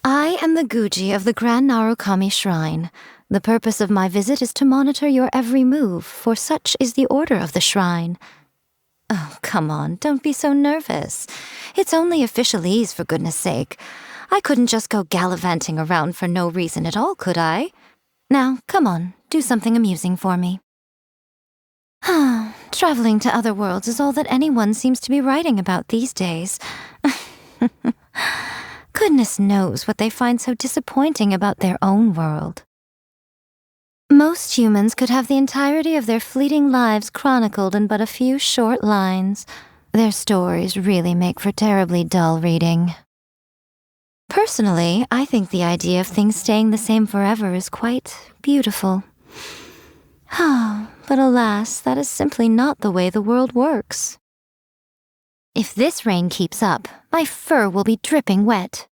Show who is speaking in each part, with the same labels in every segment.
Speaker 1: I am the Guji of the Grand Narukami Shrine. The purpose of my visit is to monitor your every move, for such is the order of the shrine. Oh, come on, don't be so nervous. It's only officialese, for goodness sake. I couldn't just go gallivanting around for no reason at all, could I? Now, come on, do something amusing for me. Traveling to other worlds is all that anyone seems to be writing about these days. Goodness knows what they find so disappointing about their own world. Most humans could have the entirety of their fleeting lives chronicled in but a few short lines. Their stories really make for terribly dull reading. Personally, I think the idea of things staying the same forever is quite beautiful. But alas, that is simply not the way the world works. If this rain keeps up, my fur will be dripping wet.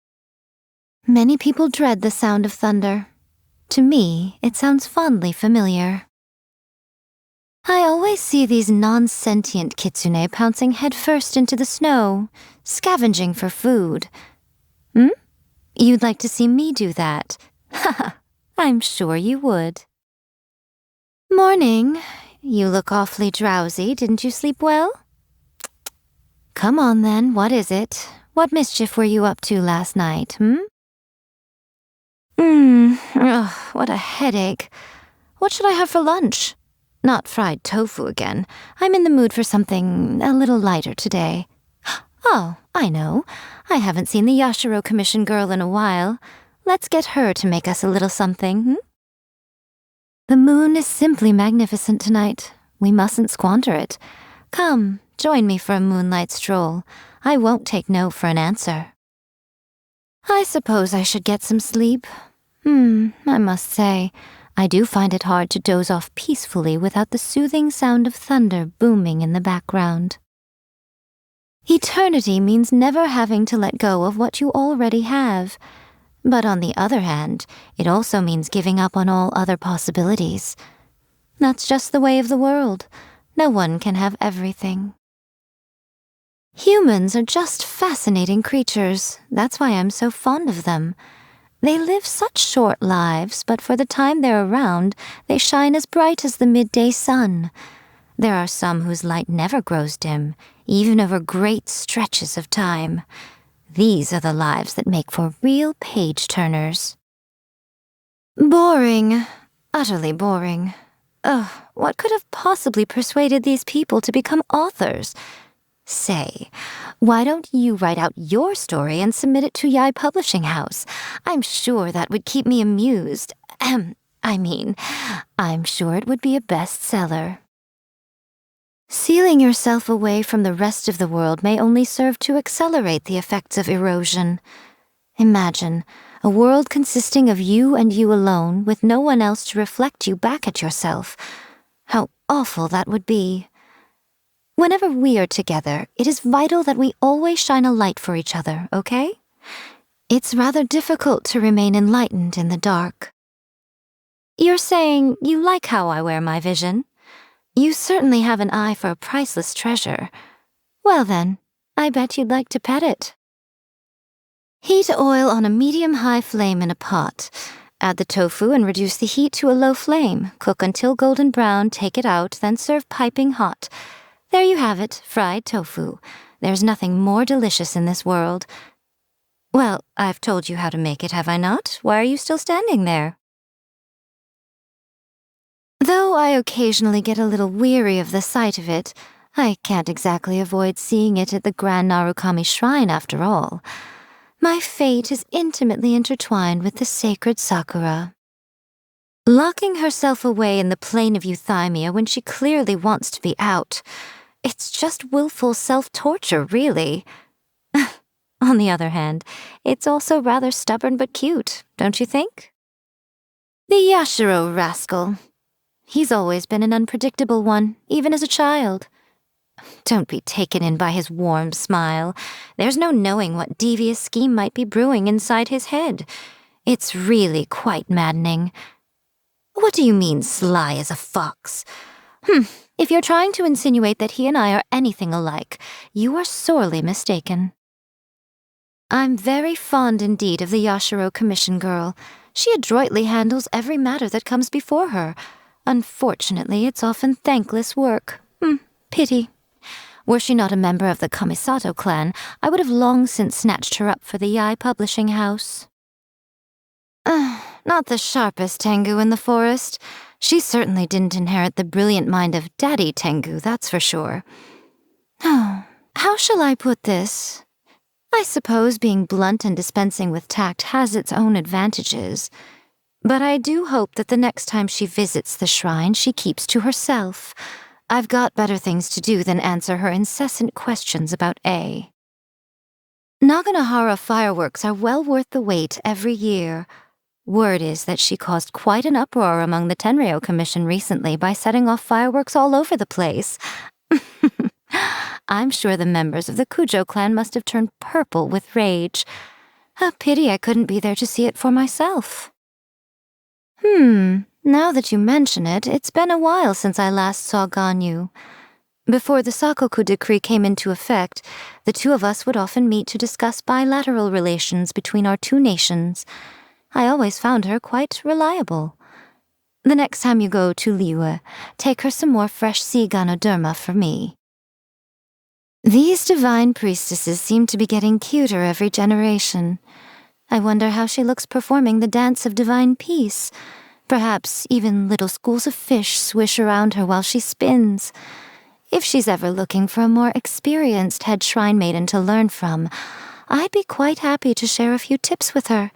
Speaker 1: Many people dread the sound of thunder. To me, it sounds fondly familiar. I always see these non-sentient kitsune pouncing headfirst into the snow, scavenging for food. You'd like to see me do that? Haha, I'm sure you would. Morning. You look awfully drowsy. Didn't you sleep well? Come on then, what is it? What mischief were you up to last night, what a headache. What should I have for lunch? Not fried tofu again. I'm in the mood for something a little lighter today. Oh, I know. I haven't seen the Yashiro Commission girl in a while. Let's get her to make us a little something, The moon is simply magnificent tonight. We mustn't squander it. Come, join me for a moonlight stroll. I won't take no for an answer. I suppose I should get some sleep. I must say, I do find it hard to doze off peacefully without the soothing sound of thunder booming in the background. Eternity means never having to let go of what you already have. But on the other hand, it also means giving up on all other possibilities. That's just the way of the world. No one can have everything. Humans are just fascinating creatures. That's why I'm so fond of them. They live such short lives, but for the time they're around, they shine as bright as the midday sun. There are some whose light never grows dim, even over great stretches of time. These are the lives that make for real page-turners. Boring. Utterly boring. What could have possibly persuaded these people to become authors? Say, why don't you write out your story and submit it to Yae Publishing House? I'm sure that would keep me amused. I'm sure it would be a bestseller. Sealing yourself away from the rest of the world may only serve to accelerate the effects of erosion. Imagine a world consisting of you and you alone, with no one else to reflect you back at yourself. How awful that would be. Whenever we are together, it is vital that we always shine a light for each other, okay? It's rather difficult to remain enlightened in the dark. You're saying you like how I wear my vision? You certainly have an eye for a priceless treasure. Well then, I bet you'd like to pet it. Heat oil on a medium-high flame in a pot. Add the tofu and reduce the heat to a low flame. Cook until golden brown, take it out, then serve piping hot. There you have it, fried tofu. There's nothing more delicious in this world. Well, I've told you how to make it, have I not? Why are you still standing there? Though I occasionally get a little weary of the sight of it, I can't exactly avoid seeing it at the Grand Narukami Shrine after all. My fate is intimately intertwined with the sacred Sakura. Locking herself away in the plane of euthymia when she clearly wants to be out. It's just willful self-torture, really. On the other hand, it's also rather stubborn but cute, don't you think? The Yashiro rascal. He's always been an unpredictable one, even as a child. Don't be taken in by his warm smile. There's no knowing what devious scheme might be brewing inside his head. It's really quite maddening. What do you mean, sly as a fox? If you're trying to insinuate that he and I are anything alike, you are sorely mistaken. I'm very fond indeed of the Yashiro Commission girl. She adroitly handles every matter that comes before her. Unfortunately, it's often thankless work. Pity. Were she not a member of the Kamisato clan, I would have long since snatched her up for the Yae publishing house. Not the sharpest Tengu in the forest. She certainly didn't inherit the brilliant mind of Daddy Tengu, that's for sure. How shall I put this? I suppose being blunt and dispensing with tact has its own advantages. But I do hope that the next time she visits the shrine, she keeps to herself. I've got better things to do than answer her incessant questions about A. Naganohara fireworks are well worth the wait every year. Word is that she caused quite an uproar among the Tenryo Commission recently by setting off fireworks all over the place. I'm sure the members of the Kujo clan must have turned purple with rage. A pity I couldn't be there to see it for myself. Now that you mention it, it's been a while since I last saw Ganyu. Before the Sakoku decree came into effect, the two of us would often meet to discuss bilateral relations between our two nations. I always found her quite reliable. The next time you go to Liyue, take her some more fresh sea ganoderma for me. These divine priestesses seem to be getting cuter every generation. I wonder how she looks performing the dance of divine peace. Perhaps even little schools of fish swish around her while she spins. If she's ever looking for a more experienced head shrine maiden to learn from, I'd be quite happy to share a few tips with her.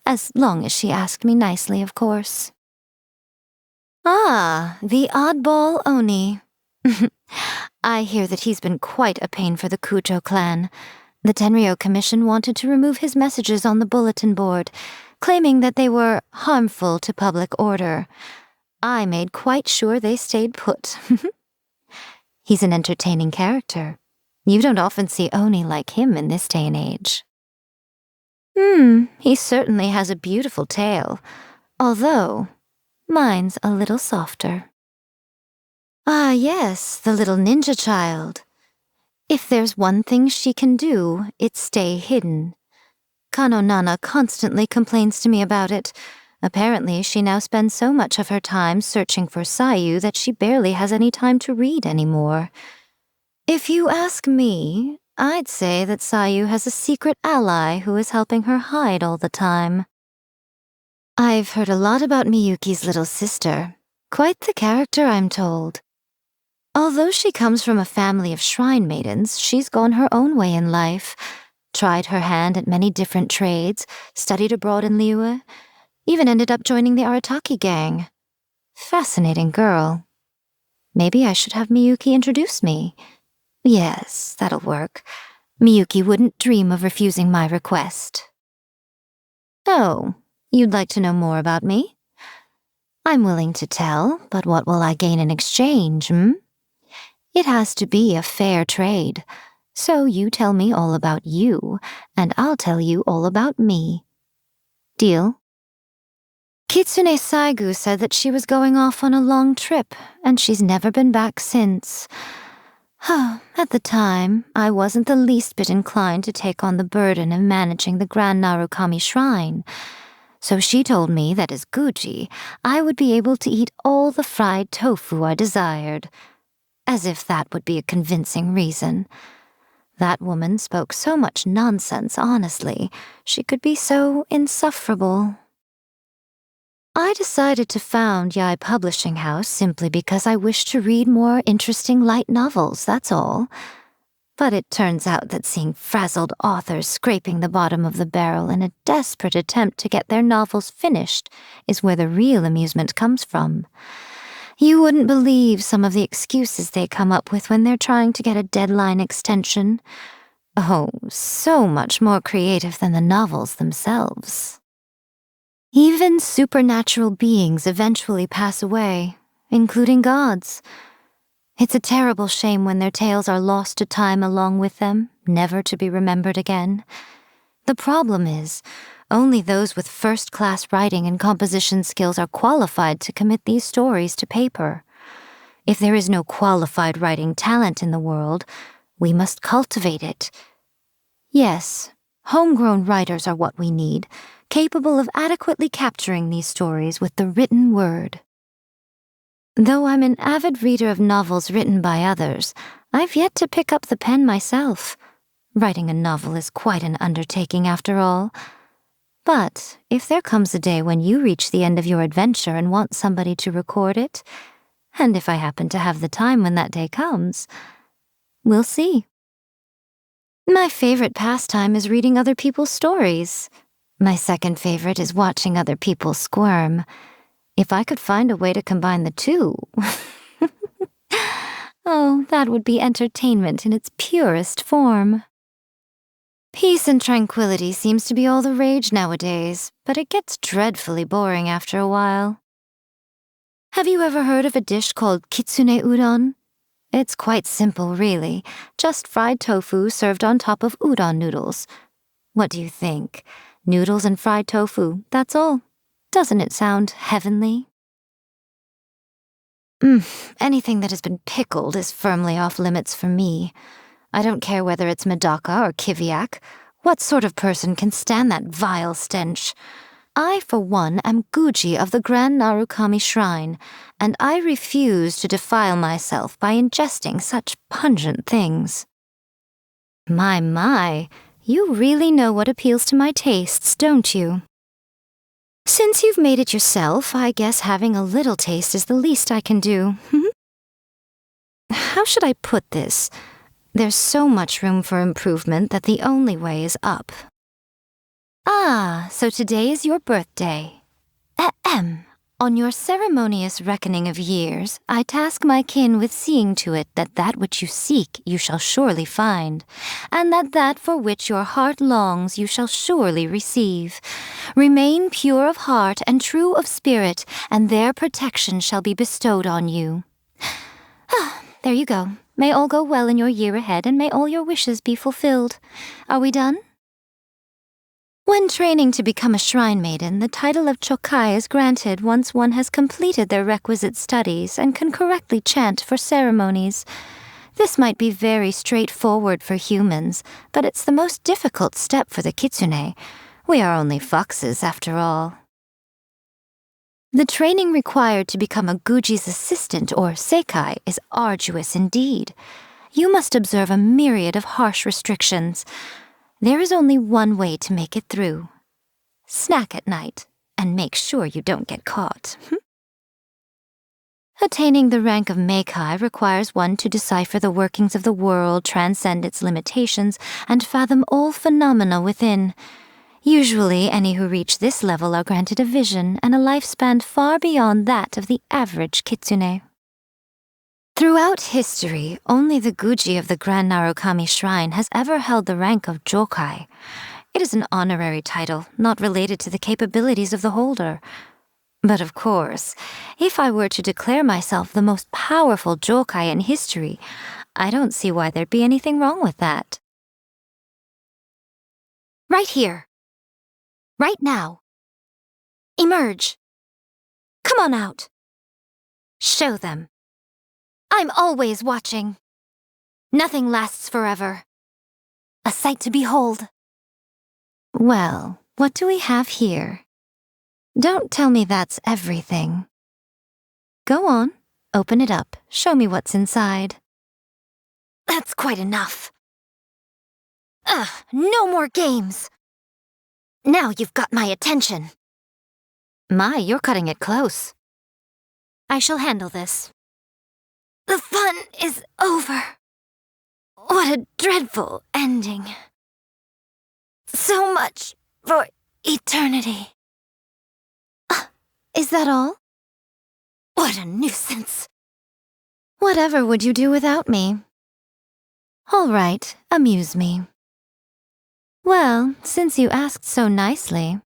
Speaker 1: As long as she asked me nicely, of course. The oddball Oni. I hear that he's been quite a pain for the Kujo clan. The Tenryo Commission wanted to remove his messages on the bulletin board, claiming that they were harmful to public order. I made quite sure they stayed put. He's an entertaining character. You don't often see Oni like him in this day and age. He certainly has a beautiful tail, although mine's a little softer. Ah, yes, the little ninja child. If there's one thing she can do, it's stay hidden. Kano Nana constantly complains to me about it. Apparently, she now spends so much of her time searching for Sayu that she barely has any time to read anymore. If you ask me, I'd say that Sayu has a secret ally who is helping her hide all the time. I've heard a lot about Miyuki's little sister. Quite the character, I'm told. Although she comes from a family of shrine maidens, she's gone her own way in life, tried her hand at many different trades, studied abroad in Liyue, even ended up joining the Arataki gang. Fascinating girl. Maybe I should have Miyuki introduce me. Yes, that'll work. Miyuki wouldn't dream of refusing my request. Oh, you'd like to know more about me? I'm willing to tell, but what will I gain in exchange, It has to be a fair trade. So you tell me all about you, and I'll tell you all about me. Deal? Kitsune Saigu said that she was going off on a long trip, and she's never been back since. At the time, I wasn't the least bit inclined to take on the burden of managing the Grand Narukami Shrine, so she told me that as Guji, I would be able to eat all the fried tofu I desired. As if that would be a convincing reason. That woman spoke so much nonsense, honestly. She could be so insufferable. I decided to found Yae Publishing House simply because I wished to read more interesting light novels, that's all. But it turns out that seeing frazzled authors scraping the bottom of the barrel in a desperate attempt to get their novels finished is where the real amusement comes from. You wouldn't believe some of the excuses they come up with when they're trying to get a deadline extension. Oh, so much more creative than the novels themselves. Even supernatural beings eventually pass away, including gods. It's a terrible shame when their tales are lost to time along with them, never to be remembered again. The problem is, only those with first-class writing and composition skills are qualified to commit these stories to paper. If there is no qualified writing talent in the world, we must cultivate it. Yes, homegrown writers are what we need, capable of adequately capturing these stories with the written word. Though I'm an avid reader of novels written by others, I've yet to pick up the pen myself. Writing a novel is quite an undertaking after all. But if there comes a day when you reach the end of your adventure and want somebody to record it, and if I happen to have the time when that day comes, we'll see. My favorite pastime is reading other people's stories. My second favorite is watching other people squirm. If I could find a way to combine the two... Oh, that would be entertainment in its purest form. Peace and tranquility seems to be all the rage nowadays, but it gets dreadfully boring after a while. Have you ever heard of a dish called kitsune udon? It's quite simple, really. Just fried tofu served on top of udon noodles. What do you think? Noodles and fried tofu, that's all. Doesn't it sound heavenly? Anything that has been pickled is firmly off limits for me. I don't care whether it's medaka or kiviak. What sort of person can stand that vile stench? I, for one, am Guji of the Grand Narukami Shrine, and I refuse to defile myself by ingesting such pungent things. My, you really know what appeals to my tastes, don't you? Since you've made it yourself, I guess having a little taste is the least I can do. How should I put this? There's so much room for improvement that the only way is up. Ah, so today is your birthday. Ahem. On your ceremonious reckoning of years, I task my kin with seeing to it that that which you seek you shall surely find, and that that for which your heart longs you shall surely receive. Remain pure of heart and true of spirit, and their protection shall be bestowed on you. There you go. May all go well in your year ahead, and may all your wishes be fulfilled. Are we done? When training to become a shrine maiden, the title of Chokai is granted once one has completed their requisite studies and can correctly chant for ceremonies. This might be very straightforward for humans, but it's the most difficult step for the kitsune. We are only foxes, after all. The training required to become a Guji's assistant, or sekai, is arduous indeed. You must observe a myriad of harsh restrictions. There is only one way to make it through. Snack at night, and make sure you don't get caught. Attaining the rank of Meikai requires one to decipher the workings of the world, transcend its limitations, and fathom all phenomena within. Usually, any who reach this level are granted a vision and a lifespan far beyond that of the average kitsune. Throughout history, only the Guji of the Grand Narukami Shrine has ever held the rank of Jokai. It is an honorary title, not related to the capabilities of the holder. But of course, if I were to declare myself the most powerful Jokai in history, I don't see why there'd be anything wrong with that. Right here. Right now. Emerge. Come on out. Show them. I'm always watching. Nothing lasts forever. A sight to behold. Well, what do we have here? Don't tell me that's everything. Go on, open it up, show me what's inside. That's quite enough. Ugh, no more games. Now you've got my attention. My, you're cutting it close. I shall handle this. The fun is over. What a dreadful ending. So much for eternity. Is that all? What a nuisance. Whatever would you do without me? All right, amuse me. Well, since you asked so nicely,